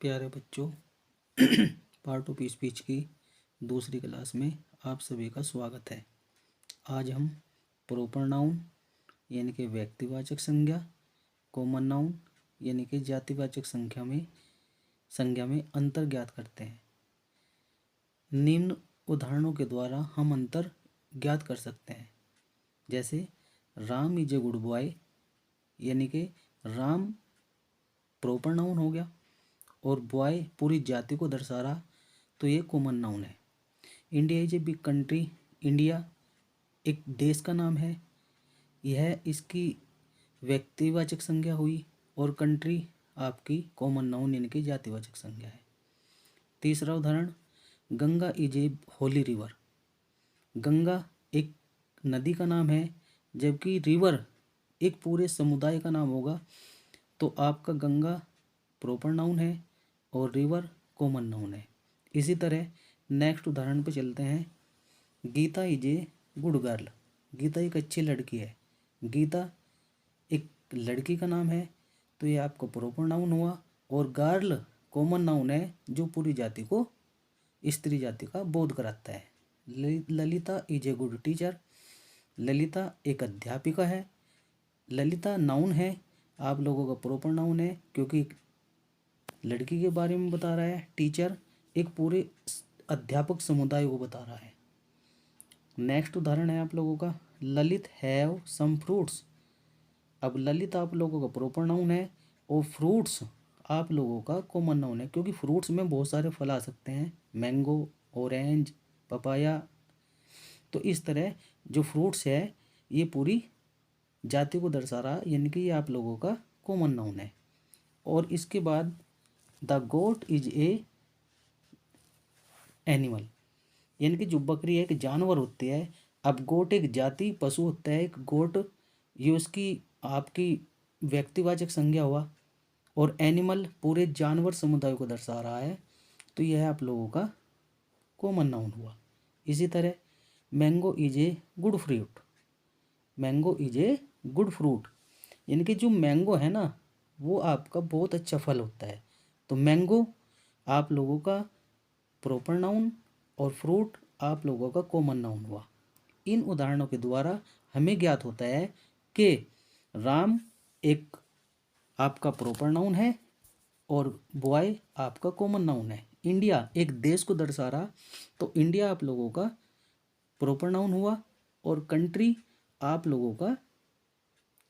प्यारे बच्चों, part of speech की दूसरी क्लास में आप सभी का स्वागत है। आज हम प्रॉपर नाउन यानी कि व्यक्तिवाचक संज्ञा, कॉमन नाउन यानी कि जातिवाचक संज्ञा में अंतर ज्ञात करते हैं। निम्न उदाहरणों के द्वारा हम अंतर ज्ञात कर सकते हैं। जैसे Ram is a good boy, यानी कि राम प्रॉपर नाउन हो गया और बॉय पूरी जाति को दर्शा रहा, तो ये कॉमन नाउन है। India is a big country, India एक देश का नाम है, यह इसकी व्यक्तिवाचक संज्ञा हुई और कंट्री आपकी कॉमन नाउन यानी कि जातिवाचक संज्ञा है। तीसरा उदाहरण, Ganga is a Holi river. Ganga एक नदी का नाम है, जबकि रिवर एक पूरे समुदाय का नाम होगा, तो आपका गंगा प्रॉपर नाउन है और रिवर कॉमन नाउन है। इसी तरह नेक्स्ट उदाहरण पे चलते हैं। Geeta is a good girl, Geeta एक अच्छी लड़की है। गीता एक लड़की का नाम है, तो ये आपका प्रॉपर नाउन हुआ और गर्ल कॉमन नाउन है जो पूरी जाति को, स्त्री जाति का बोध कराता है। Lalita is a good teacher, Lalita एक अध्यापिका है। ललिता नाउन है, आप लोगों का प्रॉपर नाउन है क्योंकि लड़की के बारे में बता रहा है। टीचर एक पूरे अध्यापक समुदाय को बता रहा है। नेक्स्ट उदाहरण है आप लोगों का, ललित हैव सम फ्रूट्स। अब ललित आप लोगों का प्रॉपर नाउन है और फ्रूट्स आप लोगों का कॉमन नाउन है, क्योंकि फ्रूट्स में बहुत सारे फल आ सकते हैं, मैंगो, ऑरेंज, पपाया। तो इस तरह जो फ्रूट्स है ये पूरी जाति को दर्शा रहा, यानी कि ये आप लोगों का कॉमन नाउन है। और इसके बाद the goat is a animal, यानी कि जो बकरी है एक जानवर होती है। अब गोट एक जाति पशु होता है, एक गोट ये उसकी आपकी व्यक्तिवाचक संज्ञा हुआ और एनिमल पूरे जानवर समुदाय को दर्शा रहा है, तो यह आप लोगों का कॉमन नाउन हुआ। इसी तरह mango is a good fruit, mango is a good fruit, यानी कि जो मैंगो है ना वो आपका बहुत अच्छा फल होता है, तो मैंगो आप लोगों का प्रॉपर नाउन और फ्रूट आप लोगों का कॉमन नाउन हुआ। इन उदाहरणों के द्वारा हमें ज्ञात होता है कि राम एक आपका प्रॉपर नाउन है और बॉय आपका कॉमन नाउन है। इंडिया एक देश को दर्शा रहा, तो इंडिया आप लोगों का प्रॉपर नाउन हुआ और कंट्री आप लोगों का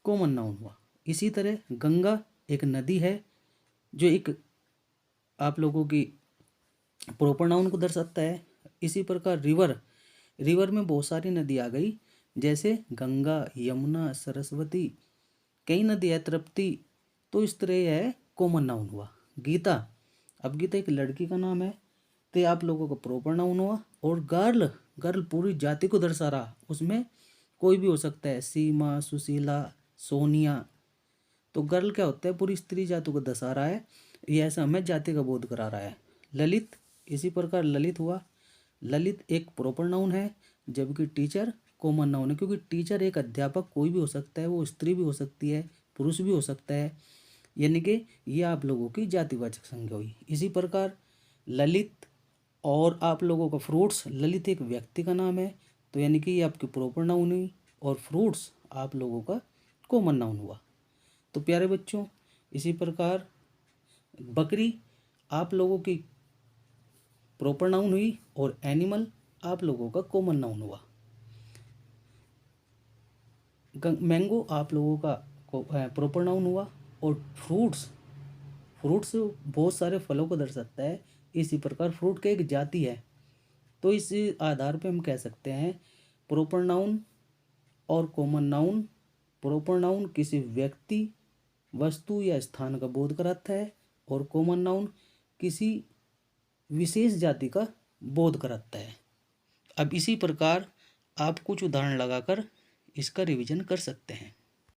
कॉमन नाउन हुआ। इसी तरह गंगा एक नदी है जो एक आप लोगों की प्रॉपर नाउन को दर्शाता है। इसी प्रकार रिवर में बहुत सारी नदी आ गई, जैसे गंगा, यमुना, सरस्वती, कई नदी है, तृप्ति, तो इस तरह यह है कॉमन नाउन हुआ। गीता, अब गीता एक लड़की का नाम है, तो आप लोगों का प्रॉपर नाउन हुआ। और गर्ल पूरी जाति को दर्शा रहा, उसमें कोई भी हो सकता है, सीमा, सुशीला, सोनिया, तो गर्ल क्या होता है पूरी स्त्री जाति को दर्शा रहा है, ये ऐसा हमें जाति का बोध करा रहा है। ललित, इसी प्रकार ललित हुआ, ललित एक प्रॉपर नाउन है, जबकि टीचर कॉमन नाउन है, क्योंकि टीचर एक अध्यापक कोई भी हो सकता है, वो स्त्री भी हो सकती है, पुरुष भी हो सकता है, यानी कि ये आप लोगों की जातिवाचक संज्ञा हुई। इसी प्रकार ललित और आप लोगों का फ्रूट्स, ललित एक व्यक्ति का नाम है, तो यानी कि ये आपकी प्रॉपर नाउन हुई और फ्रूट्स आप लोगों का कॉमन नाउन हुआ। तो प्यारे बच्चों, इसी प्रकार बकरी आप लोगों की प्रॉपर नाउन हुई और एनिमल आप लोगों का कॉमन नाउन हुआ। मैंगो आप लोगों का प्रॉपर नाउन हुआ और फ्रूट्स बहुत सारे फलों को दर्शाता है। इसी प्रकार फ्रूट का एक जाति है, तो इस आधार पे हम कह सकते हैं प्रॉपर नाउन और कॉमन नाउन। प्रॉपर नाउन किसी व्यक्ति, वस्तु या स्थान का बोध कराता है और कॉमन नाउन किसी विशेष जाति का बोध कराता है। अब इसी प्रकार आप कुछ उदाहरण लगाकर इसका रिवीजन कर सकते हैं।